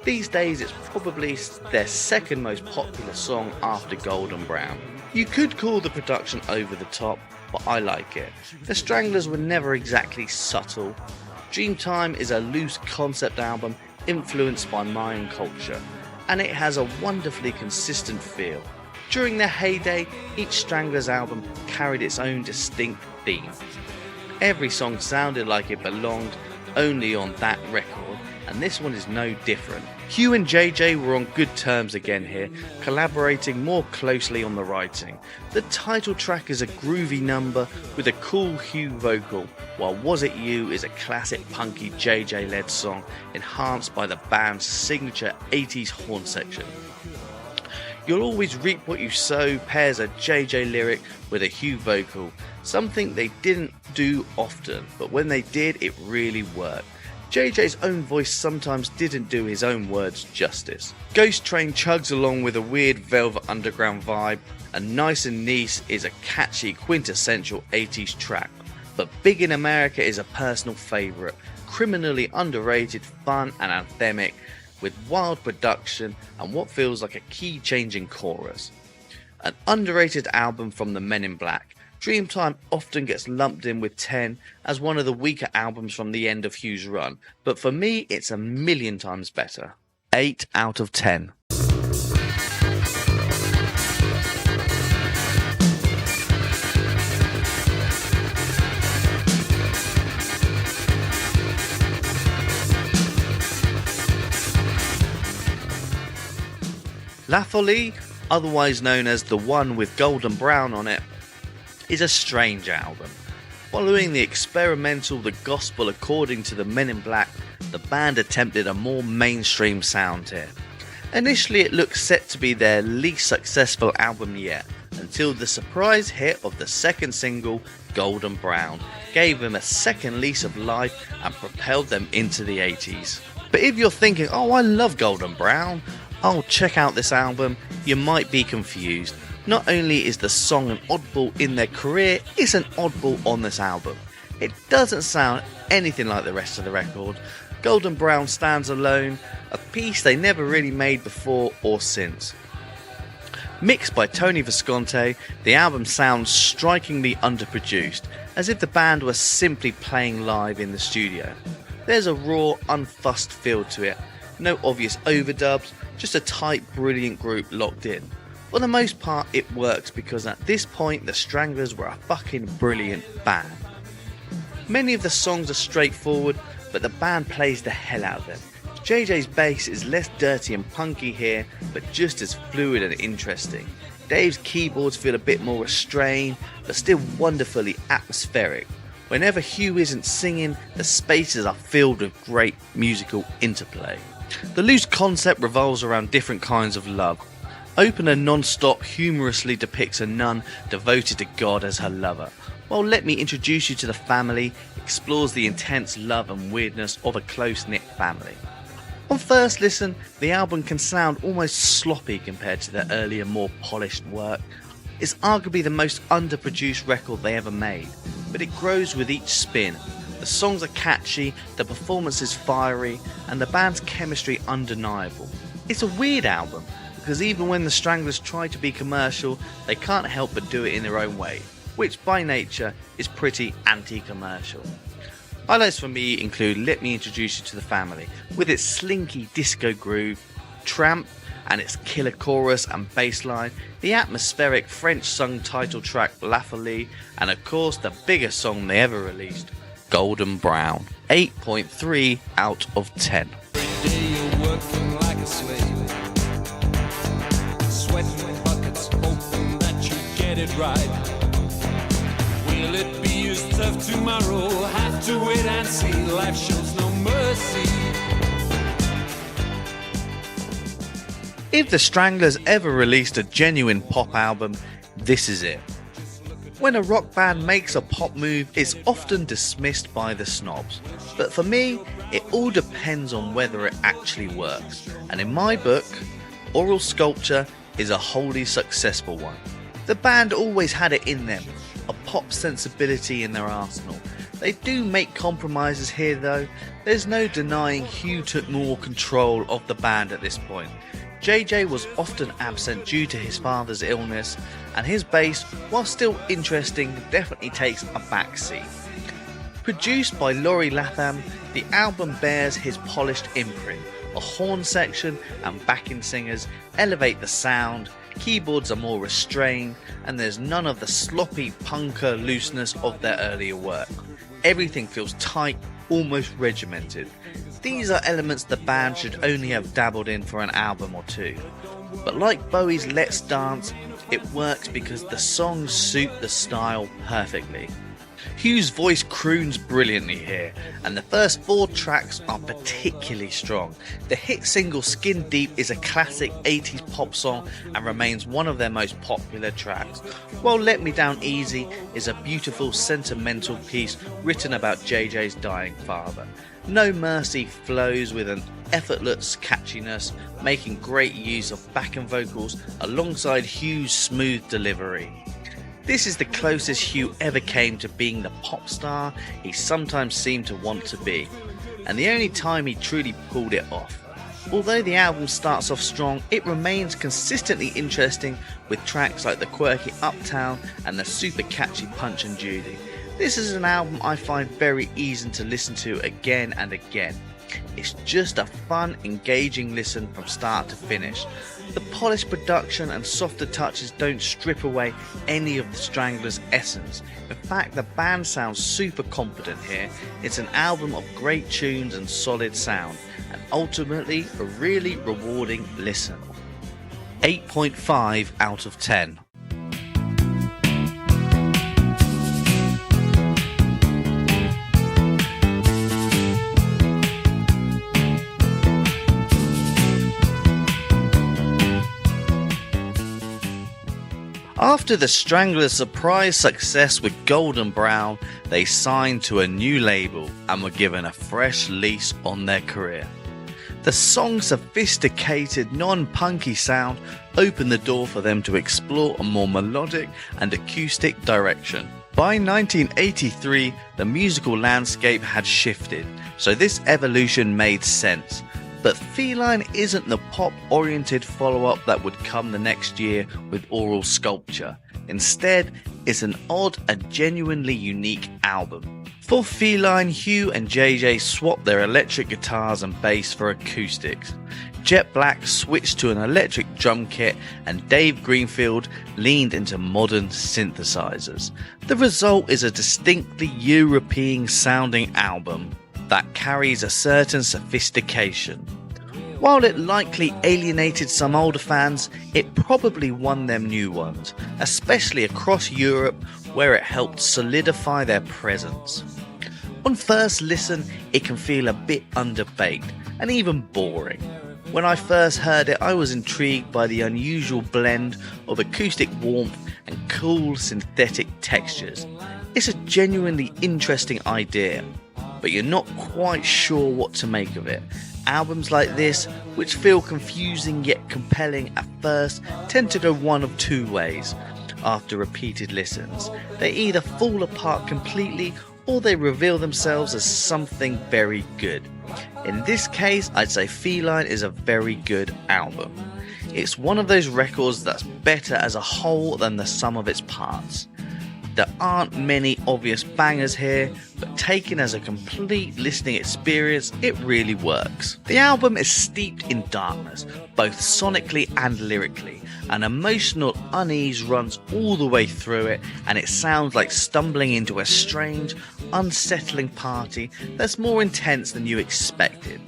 These days it's probably their second most popular song after Golden Brown. You could call the production over the top, but I like it. The Stranglers were never exactly subtle. Dreamtime is a loose concept album influenced by Mayan culture, and it has a wonderfully consistent feel. During their heyday, each Stranglers album carried its own distinct theme. Every song sounded like it belonged only on that record, and this one is no different. Hugh and JJ were on good terms again here, collaborating more closely on the writing. The title track is a groovy number with a cool Hugh vocal, while Was It You is a classic punky JJ-led song enhanced by the band's signature 80s horn section. You'll Always Reap What You Sow pairs a JJ lyric with a Hugh vocal, something they didn't do often, but when they did, it really worked. JJ's own voice sometimes didn't do his own words justice. Ghost Train chugs along with a weird Velvet Underground vibe, and Nice and Nice is a catchy quintessential 80s track. But Big in America is a personal favourite, criminally underrated, fun and anthemic, with wild production and what feels like a key-changing chorus. An underrated album from the Men in Black. Dreamtime often gets lumped in with 10 as one of the weaker albums from the end of Hugh's run, but for me it's a million times better. 8 out of 10. La Folie, otherwise known as the one with Golden Brown on it, is a strange album. Following the experimental The Gospel According to the Men in Black, the band attempted a more mainstream sound here. Initially it looked set to be their least successful album yet, until the surprise hit of the second single, Golden Brown, gave them a second lease of life and propelled them into the 80s. But if you're thinking, oh I love Golden Brown, oh check out this album, you might be confused. Not only is the song an oddball in their career, it's an oddball on this album. It doesn't sound anything like the rest of the record. Golden Brown stands alone, a piece they never really made before or since. Mixed by Tony Visconti, the album sounds strikingly underproduced, as if the band were simply playing live in the studio. There's a raw, unfussed feel to it, no obvious overdubs, just a tight, brilliant group locked in. For the most part, it works because at this point the Stranglers were a fucking brilliant band. Many of the songs are straightforward, but the band plays the hell out of them. JJ's bass is less dirty and punky here, but just as fluid and interesting. Dave's keyboards feel a bit more restrained, but still wonderfully atmospheric. Whenever Hugh isn't singing, the spaces are filled with great musical interplay. The loose concept revolves around different kinds of love. Opener Non-Stop humorously depicts a nun devoted to God as her lover, while Let Me Introduce You to the Family explores the intense love and weirdness of a close-knit family. On first listen, the album can sound almost sloppy compared to their earlier, more polished work. It's arguably the most underproduced record they ever made, but it grows with each spin. The songs are catchy, the performance is fiery, and the band's chemistry undeniable. It's a weird album, because even when the Stranglers try to be commercial, they can't help but do it in their own way. which by nature is pretty anti-commercial. Highlights for me include Let Me Introduce You to the Family, with its slinky disco groove, Tramp and its killer chorus and bass line, the atmospheric French-sung title track La Folie, and of course the biggest song they ever released, Golden Brown. 8.3 out of 10. Every day you're working like a slave, sweating buckets, hoping that you get it right. Will it be as tough tomorrow? Have to wait and see. Life shows no mercy. If the Stranglers ever released a genuine pop album, this is it. When a rock band makes a pop move, it's often dismissed by the snobs. But for me, it all depends on whether it actually works. And in my book, Aural Sculpture is a wholly successful one. The band always had it in them, a pop sensibility in their arsenal. They do make compromises here though. There's no denying Hugh took more control of the band at this point. JJ was often absent due to his father's illness, and his bass, while still interesting, definitely takes a backseat. Produced by Laurie Latham, the album bears his polished imprint. A horn section and backing singers elevate the sound, keyboards are more restrained, and there's none of the sloppy punker looseness of their earlier work. Everything feels tight, almost regimented. These are elements the band should only have dabbled in for an album or two. But like Bowie's Let's Dance, it works because the songs suit the style perfectly. Hugh's voice croons brilliantly here, and the first 4 tracks are particularly strong. The hit single Skin Deep is a classic 80s pop song and remains one of their most popular tracks, while Let Me Down Easy is a beautiful sentimental piece written about JJ's dying father. No Mercy flows with an effortless catchiness, making great use of backing vocals alongside Hugh's smooth delivery. This is the closest Hugh ever came to being the pop star he sometimes seemed to want to be, and the only time he truly pulled it off. Although the album starts off strong, it remains consistently interesting with tracks like the quirky Uptown and the super catchy Punch and Judy. This is an album I find very easy to listen to again and again. It's just a fun, engaging listen from start to finish. The polished production and softer touches don't strip away any of the Stranglers' essence. In fact, the band sounds super competent here. It's an album of great tunes and solid sound, and ultimately a really rewarding listen. 8.5 out of 10. After the Stranglers' surprise success with Golden Brown, they signed to a new label and were given a fresh lease on their career. The song's sophisticated, non-punky sound opened the door for them to explore a more melodic and acoustic direction. By 1983, the musical landscape had shifted, so this evolution made sense. But Feline isn't the pop-oriented follow-up that would come the next year with Aural Sculpture. Instead, it's an odd and genuinely unique album. For Feline, Hugh and JJ swapped their electric guitars and bass for acoustics. Jet Black switched to an electric drum kit, and Dave Greenfield leaned into modern synthesizers. The result is a distinctly European-sounding album that carries a certain sophistication. While it likely alienated some older fans, it probably won them new ones, especially across Europe, where it helped solidify their presence. On first listen, it can feel a bit underbaked and even boring. When I first heard it, I was intrigued by the unusual blend of acoustic warmth and cool synthetic textures. It's a genuinely interesting idea, but you're not quite sure what to make of it. Albums like this, which feel confusing yet compelling at first, tend to go one of two ways. After repeated listens, they either fall apart completely or they reveal themselves as something very good. In this case, I'd say Feline is a very good album. It's one of those records that's better as a whole than the sum of its parts. There aren't many obvious bangers here, but taken as a complete listening experience, it really works. The album is steeped in darkness, both sonically and lyrically. An emotional unease runs all the way through it, and it sounds like stumbling into a strange, unsettling party that's more intense than you expected.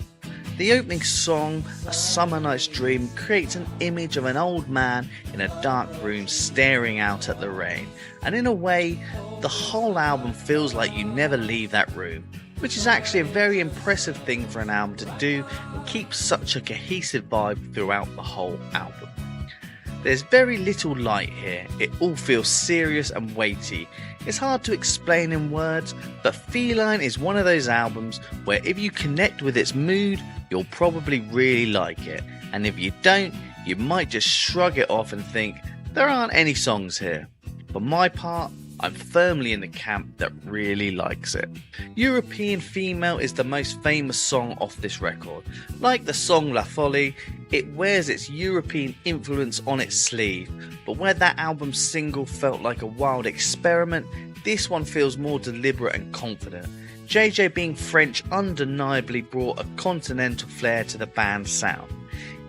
The opening song, A Summer Night's Dream, creates an image of an old man in a dark room staring out at the rain, and in a way, the whole album feels like you never leave that room, which is actually a very impressive thing for an album to do and keep such a cohesive vibe throughout the whole album. There's very little light here, it all feels serious and weighty. It's hard to explain in words, but Feline is one of those albums where if you connect with its mood, you'll probably really like it, and if you don't, you might just shrug it off and think, there aren't any songs here. For my part, I'm firmly in the camp that really likes it. European Female is the most famous song off this record. Like the song La Folie, it wears its European influence on its sleeve, but where that album's single felt like a wild experiment, this one feels more deliberate and confident. JJ being French undeniably brought a continental flair to the band's sound.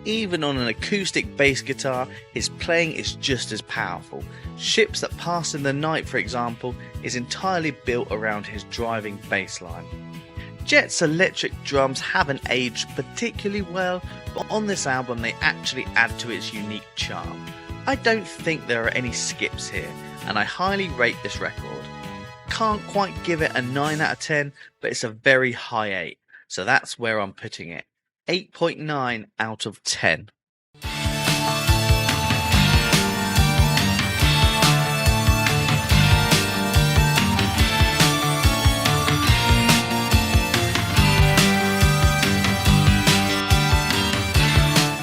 Even on an acoustic bass guitar, his playing is just as powerful. Ships That Pass in the Night, for example, is entirely built around his driving bass line. Jet's electric drums haven't aged particularly well, but on this album they actually add to its unique charm. I don't think there are any skips here, and I highly rate this record. Can't quite give it a 9 out of 10, but it's a very high 8, so that's where I'm putting it. 8.9 out of 10.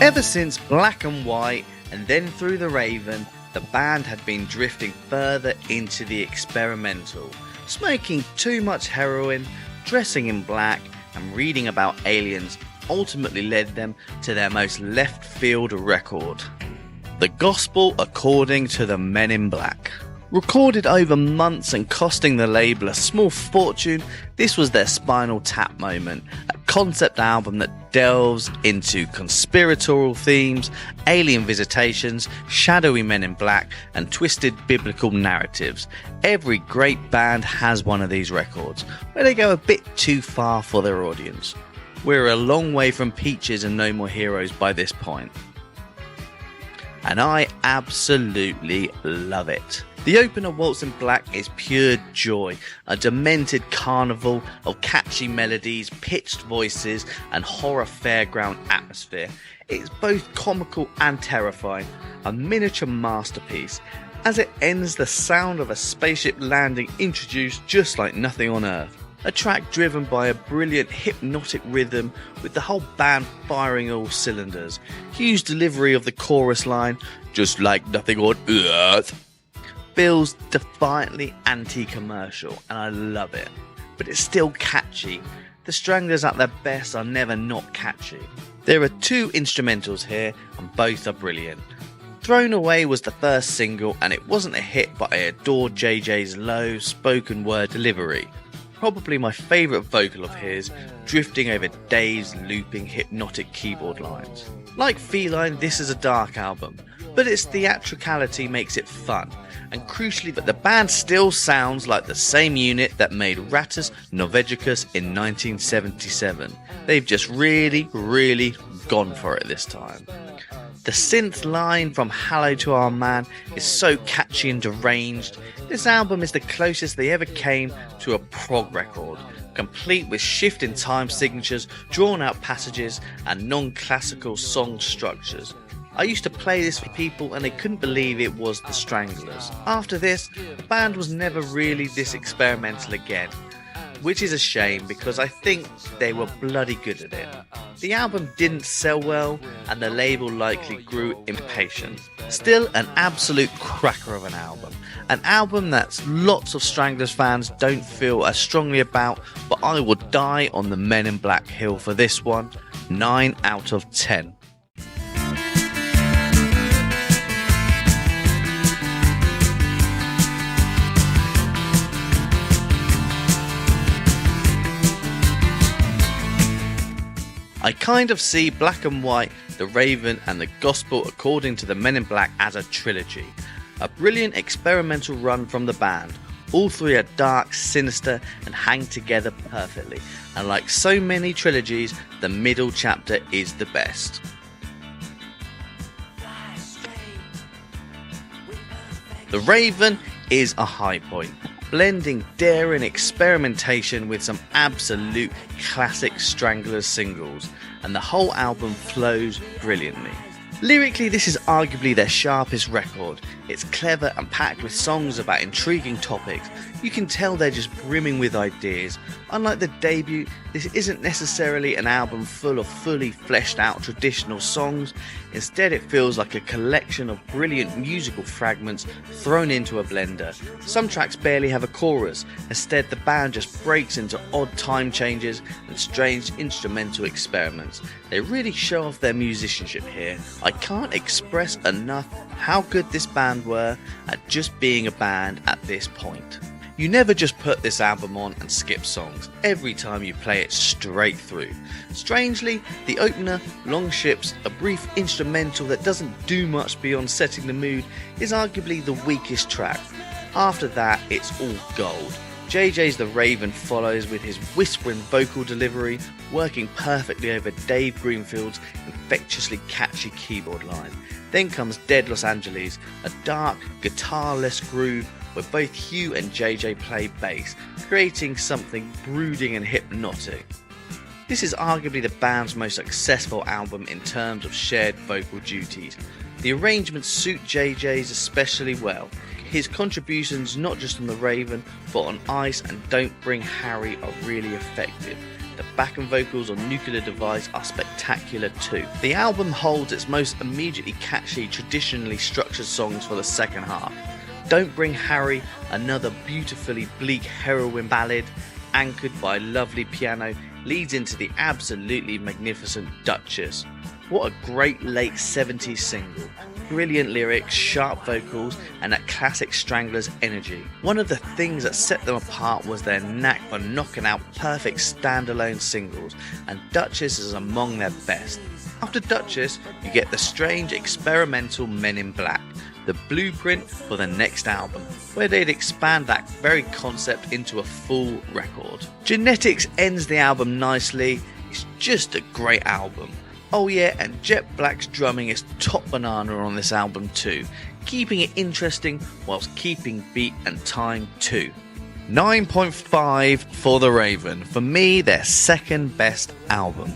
Ever since Black and White and then Through the Raven, the band had been drifting further into the experimental, smoking too much heroin, dressing in black, and reading about aliens ultimately led them to their most left field record, The Gospel According to the Men in Black. Recorded over months and costing the label a small fortune, this was their Spinal Tap moment, a concept album that delves into conspiratorial themes, alien visitations, shadowy men in black, and twisted biblical narratives. Every great band has one of these records, where they go a bit too far for their audience. We're a long way from Peaches and No More Heroes by this point, and I absolutely love it. The opener, Waltz in Black, is pure joy, a demented carnival of catchy melodies, pitched voices, and horror fairground atmosphere. It's both comical and terrifying, a miniature masterpiece. As it ends, the sound of a spaceship landing introduced just like nothing on Earth. A track driven by a brilliant hypnotic rhythm with the whole band firing all cylinders. Hugh's delivery of the chorus line, just like nothing on Earth, feels defiantly anti-commercial, and I love it. But it's still catchy. The Stranglers at their best are never not catchy. There are 2 instrumentals here, and both are brilliant. Thrown Away was the first single, and it wasn't a hit, but I adored JJ's low spoken word delivery. Probably my favourite vocal of his, drifting over Dave's looping hypnotic keyboard lines. Like Feline, this is a dark album, but its theatricality makes it fun, and crucially that the band still sounds like the same unit that made Rattus Norvegicus in 1977. They've just really gone for it this time. The synth line from Hello to Our Man is so catchy and deranged. This album is the closest they ever came to a prog record, complete with shift in time signatures, drawn out passages, and non-classical song structures. I used to play this for people and they couldn't believe it was the Stranglers. After this, the band was never really this experimental again, which is a shame because I think they were bloody good at it. The album didn't sell well and the label likely grew impatient. Still an absolute cracker of an album that lots of Stranglers fans don't feel as strongly about, but I would die on the Men in Black hill for this one. 9 out of 10. I kind of see Black and White, The Raven and The Gospel according to the Men in Black as a trilogy. A brilliant experimental run from the band. All three are dark, sinister and hang together perfectly, and like so many trilogies, the middle chapter is the best. The Raven is a high point, blending daring experimentation with some absolute classic Stranglers singles, and the whole album flows brilliantly. Lyrically, this is arguably their sharpest record. It's clever and packed with songs about intriguing topics. You can tell they're just brimming with ideas. Unlike the debut, this isn't necessarily an album full of fully fleshed out traditional songs. Instead, it feels like a collection of brilliant musical fragments thrown into a blender. Some tracks barely have a chorus. Instead, the band just breaks into odd time changes and strange instrumental experiments. They really show off their musicianship here. I can't express enough how good this band were at just being a band at this point. You never just put this album on and skip songs. Every time you play it straight through. Strangely, the opener, Long Ships, a brief instrumental that doesn't do much beyond setting the mood, is arguably the weakest track. After that, it's all gold. JJ's The Raven follows with his whispering vocal delivery, working perfectly over Dave Greenfield's infectiously catchy keyboard line. Then comes Dead Los Angeles, a dark, guitarless groove where both Hugh and JJ play bass, creating something brooding and hypnotic. This is arguably the band's most successful album in terms of shared vocal duties. The arrangements suit JJ's especially well. His contributions not just on The Raven, but on Ice and Don't Bring Harry are really effective. The backing vocals on Nuclear Device are spectacular too. The album holds its most immediately catchy, traditionally structured songs for the second half. Don't Bring Harry, another beautifully bleak heroine ballad, anchored by lovely piano, leads into the absolutely magnificent Duchess. What a great late 70s single. Brilliant lyrics, sharp vocals, and that classic Stranglers energy. One of the things that set them apart was their knack for knocking out perfect standalone singles, and Duchess is among their best. After Duchess, you get the strange experimental Men in Black, the blueprint for the next album, where they'd expand that very concept into a full record. Genetics ends the album nicely. It's just a great album. Oh yeah, and Jet Black's drumming is top banana on this album too, keeping it interesting whilst keeping beat and time too. 9.5 for The Raven, for me their second best album.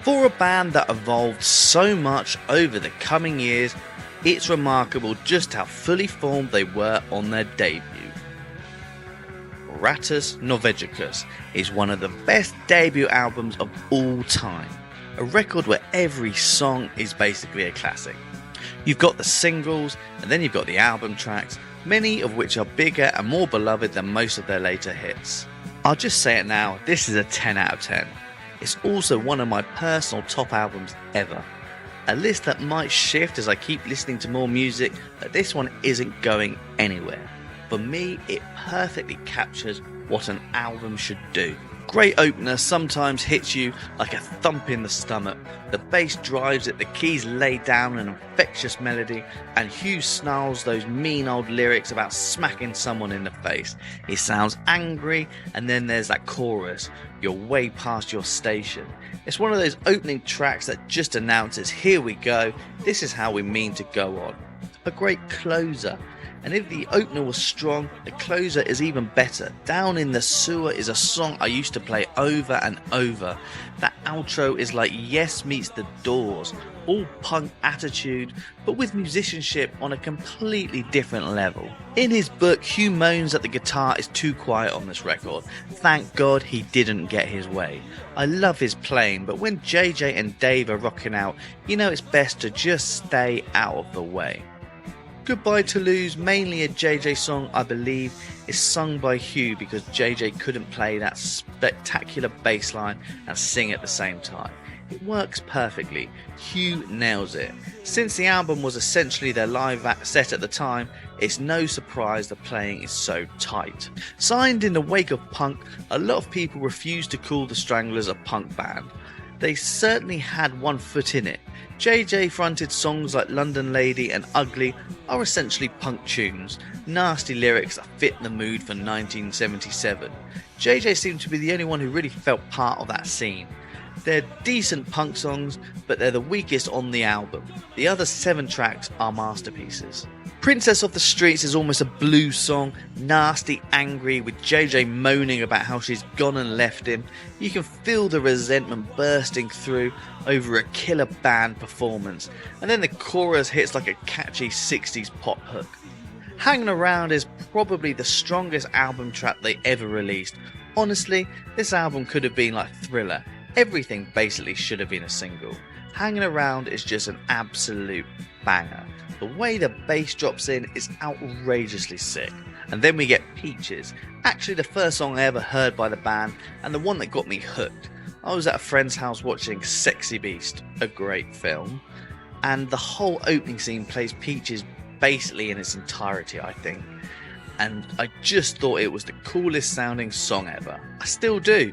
For a band that evolved so much over the coming years, it's remarkable just how fully formed they were on their debut. Rattus Norvegicus is one of the best debut albums of all time, a record where every song is basically a classic. You've got the singles, and then you've got the album tracks, many of which are bigger and more beloved than most of their later hits. I'll just say it now, this is a 10 out of 10. It's also one of my personal top albums ever. A list that might shift as I keep listening to more music, but this one isn't going anywhere. For me, it perfectly captures what an album should do. Great opener sometimes hits you like a thump in the stomach. The bass drives it, the keys lay down an infectious melody, and Hugh snarls those mean old lyrics about smacking someone in the face. He sounds angry, and then there's that chorus, "You're way past your station." It's one of those opening tracks that just announces, here we go, this is how we mean to go on. A great closer. And if the opener was strong, the closer is even better. Down in the Sewer is a song I used to play over and over. That outro is like Yes meets the Doors, all punk attitude, but with musicianship on a completely different level. In his book, Hugh moans that the guitar is too quiet on this record. Thank God he didn't get his way. I love his playing, but when JJ and Dave are rocking out, you know it's best to just stay out of the way. Goodbye Toulouse, mainly a JJ song I believe, is sung by Hugh because JJ couldn't play that spectacular bass line and sing at the same time. It works perfectly. Hugh nails it. Since the album was essentially their live set at the time, it's no surprise the playing is so tight. Signed in the wake of punk, a lot of people refuse to call the Stranglers a punk band. They certainly had one foot in it. JJ fronted songs like London Lady and Ugly are essentially punk tunes, nasty lyrics that fit the mood for 1977. JJ seemed to be the only one who really felt part of that scene. They're decent punk songs, but they're the weakest on the album. The other 7 tracks are masterpieces. Princess of the Streets is almost a blues song, nasty, angry, with JJ moaning about how she's gone and left him. You can feel the resentment bursting through over a killer band performance, and then the chorus hits like a catchy 60s pop hook. Hanging Around is probably the strongest album track they ever released. Honestly, this album could have been like Thriller. Everything basically should have been a single. Hanging Around is just an absolute banger. The way the bass drops in is outrageously sick. And then we get Peaches, actually the first song I ever heard by the band and the one that got me hooked. I was at a friend's house watching Sexy Beast, a great film, and the whole opening scene plays Peaches basically in its entirety, I think. And I just thought it was the coolest sounding song ever. I still do.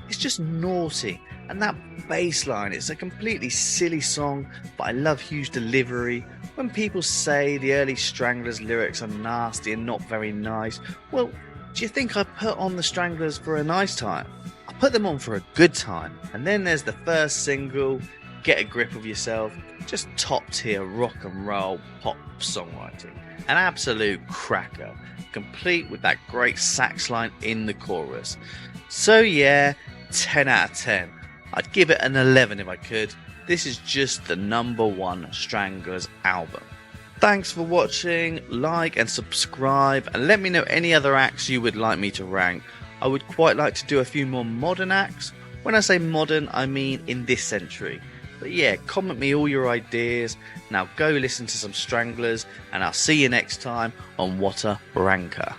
It's just naughty, and that bass line, it's a completely silly song, but I love Hugh's delivery. When people say the early Stranglers lyrics are nasty and not very nice, well, do you think I put on the Stranglers for a nice time? I put them on for a good time. And then there's the first single, Get a Grip of Yourself, just top tier rock and roll pop songwriting. An absolute cracker, complete with that great sax line in the chorus. So yeah, 10 out of 10. I'd give it an 11 if I could. This is just the #1 Stranglers album. Thanks for watching, like and subscribe, and let me know any other acts you would like me to rank. I would quite like to do a few more modern acts. When I say modern, I mean in this century. But yeah, comment me all your ideas. Now go listen to some Stranglers, and I'll see you next time on What a Ranker.